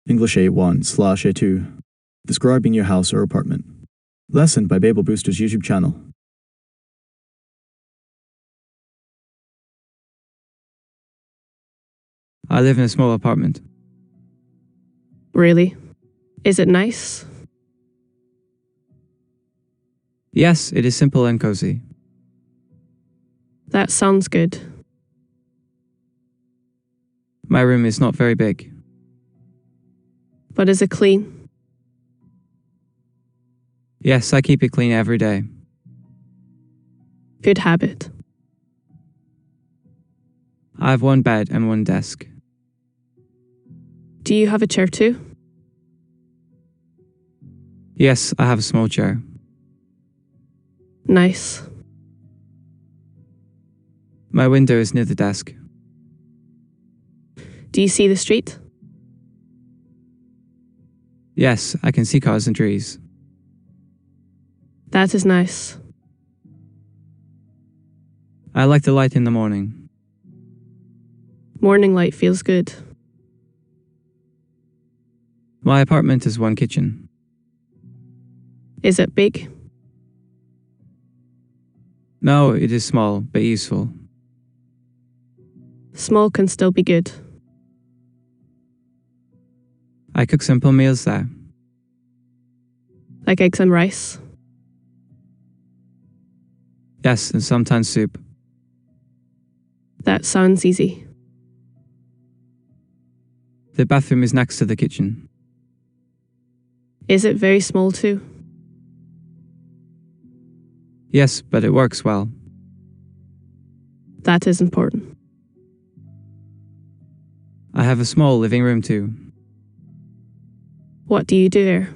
English A1/A2. Describing your house or apartment. Lesson by Babel Booster's YouTube channel. I live in a small apartment. Really? Is it nice? Yes, it is simple and cozy. That sounds good. My room is not very big. But is it clean? Yes, I keep it clean every day. Good habit. I have one bed and one desk. Do you have a chair too? Yes, I have a small chair. Nice. My window is near the desk. Do you see the street? Yes, I can see cars and trees. That is nice. I like the light in the morning. Morning light feels good. My apartment has one kitchen. Is it big? No, it is small, but useful. Small can still be good. I cook simple meals there. Like eggs and rice. Yes, and sometimes soup. That sounds easy. The bathroom is next to the kitchen. Is it very small too? Yes, but it works well. That is important. I have a small living room too. What do you do there?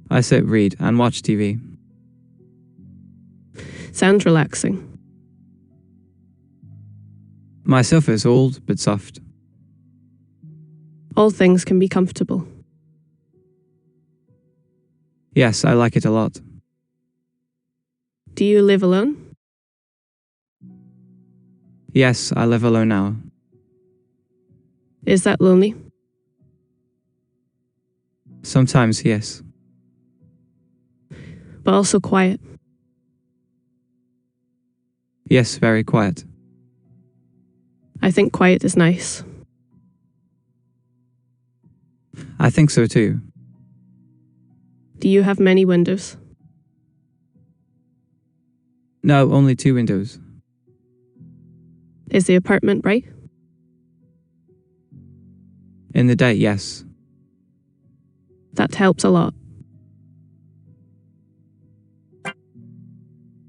I sit, read, and watch TV. Sounds relaxing. My sofa is old but soft. All things can be comfortable. Yes, I like it a lot. Do you live alone? Yes, I live alone now. Is that lonely? Sometimes, yes. But also quiet. Yes, very quiet. I think quiet is nice. I think so too. Do you have many windows? No, only 2 windows. Is the apartment bright? In the day, yes. That helps a lot.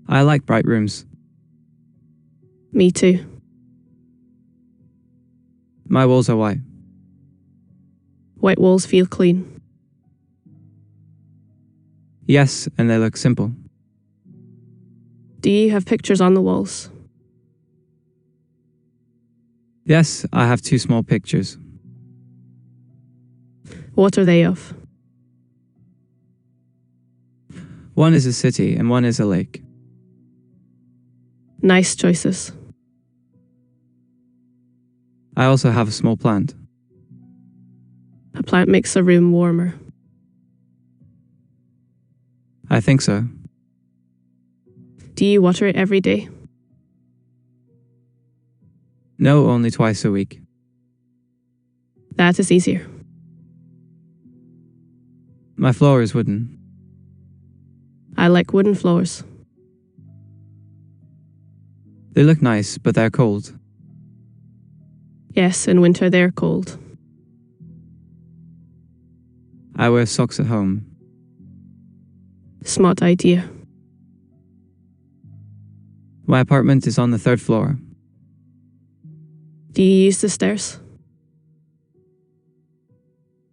I like bright rooms. Me too. My walls are white. White walls feel clean. Yes, and they look simple. Do you have pictures on the walls? Yes, I have 2 small pictures. What are they of? One is a city and one is a lake. Nice choices. I also have a small plant. A plant makes a room warmer. I think so. Do you water it every day? No, only twice a week. That is easier. My floor is wooden. I like wooden floors. They look nice, but they're cold. Yes, in winter they're cold. I wear socks at home. Smart idea. My apartment is on the 3rd floor. Do you use the stairs?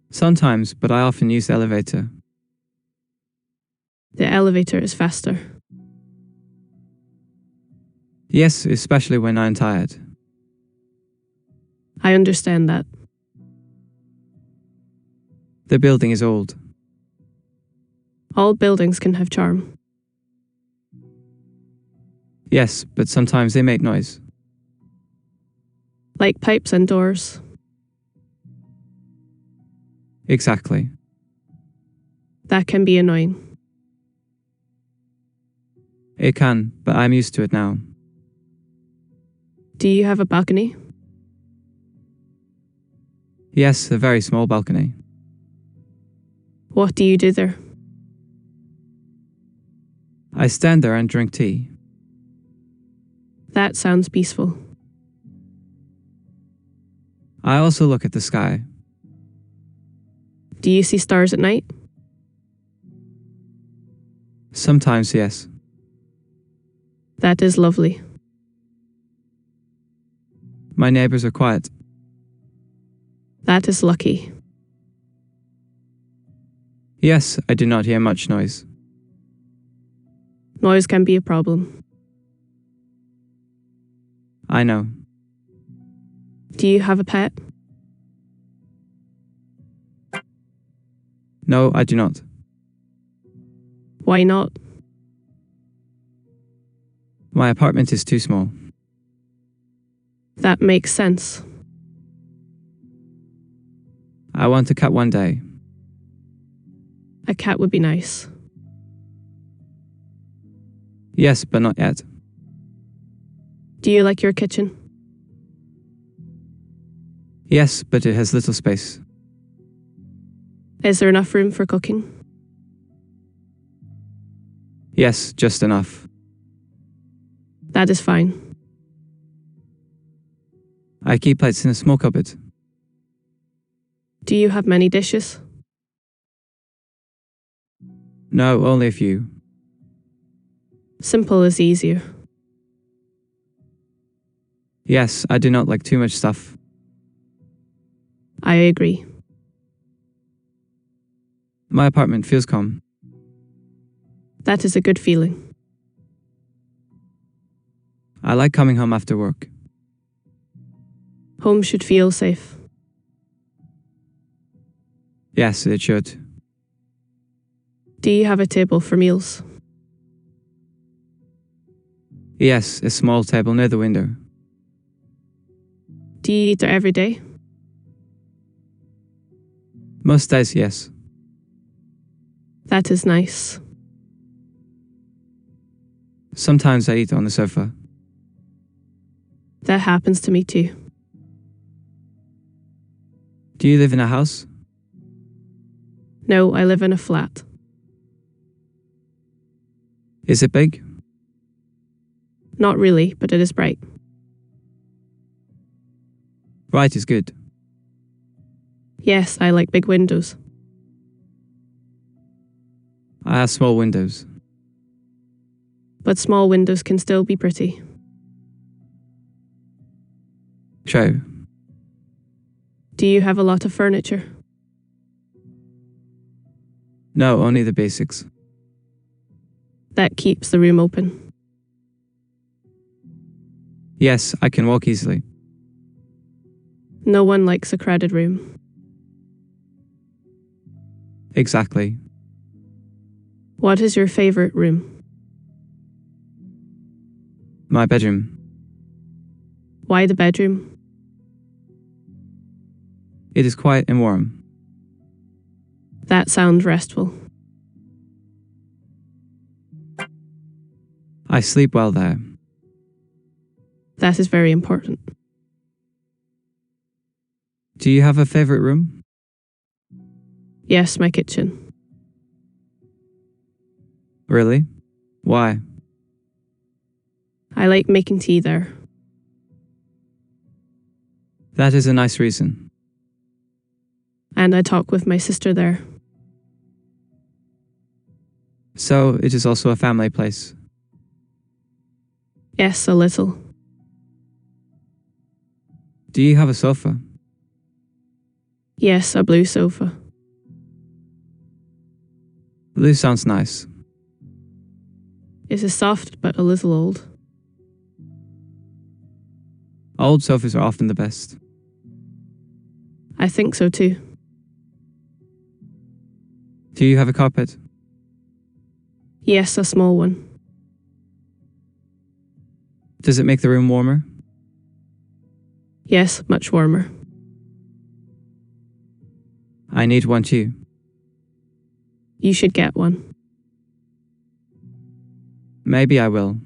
Sometimes, but I often use the elevator. The elevator is faster. Yes, especially when I'm tired. I understand that. The building is old. All buildings can have charm. Yes, but sometimes they make noise. Like pipes and doors. Exactly. That can be annoying. It can, but I'm used to it now. Do you have a balcony? Yes, a very small balcony. What do you do there? I stand there and drink tea. That sounds peaceful. I also look at the sky. Do you see stars at night? Sometimes, yes. That is lovely. My neighbors are quiet. That is lucky. Yes, I do not hear much noise. Noise can be a problem. I know. Do you have a pet? No, I do not. Why not? My apartment is too small. That makes sense. I want a cat one day. A cat would be nice. Yes, but not yet. Do you like your kitchen? Yes, but it has little space. Is there enough room for cooking? Yes, just enough. That is fine. I keep plates in a small cupboard. Do you have many dishes? No, only a few. Simple is easier. Yes, I do not like too much stuff. I agree. My apartment feels calm. That is a good feeling. I like coming home after work. Home should feel safe. Yes, it should. Do you have a table for meals? Yes, a small table near the window. Do you eat there every day? Most days, yes. That is nice. Sometimes I eat on the sofa. That happens to me too. Do you live in a house? No, I live in a flat. Is it big? Not really, but it is bright. Right is good. Yes, I like big windows. I have small windows. But small windows can still be pretty. True. Do you have a lot of furniture? No, only the basics. That keeps the room open. Yes, I can walk easily. No one likes a crowded room. Exactly. What is your favorite room? My bedroom. Why the bedroom? It is quiet and warm. That sounds restful. I sleep well there. That is very important. Do you have a favorite room? Yes, my kitchen. Really? Why? I like making tea there. That is a nice reason. And I talk with my sister there. So, it is also a family place. Yes, a little. Do you have a sofa? Yes, a blue sofa. Blue sounds nice. It is soft but a little old. Old sofas are often the best. I think so too. Do you have a carpet? Yes, a small one. Does it make the room warmer? Yes, much warmer. I need one too. You should get one. Maybe I will.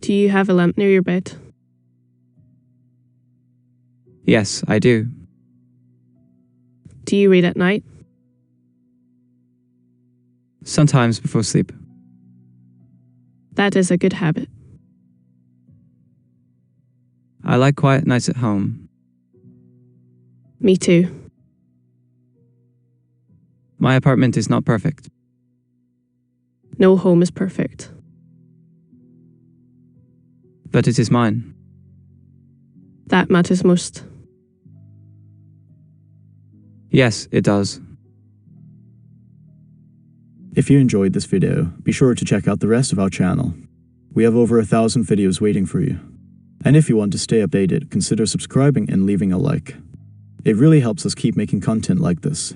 Do you have a lamp near your bed? Yes, I do. Do you read at night? Sometimes before sleep. That is a good habit. I like quiet nights at home. Me too. My apartment is not perfect. No home is perfect. But it is mine. That matters most. Yes, it does. If you enjoyed this video, be sure to check out the rest of our channel. We have over 1,000 videos waiting for you. And if you want to stay updated, consider subscribing and leaving a like. It really helps us keep making content like this.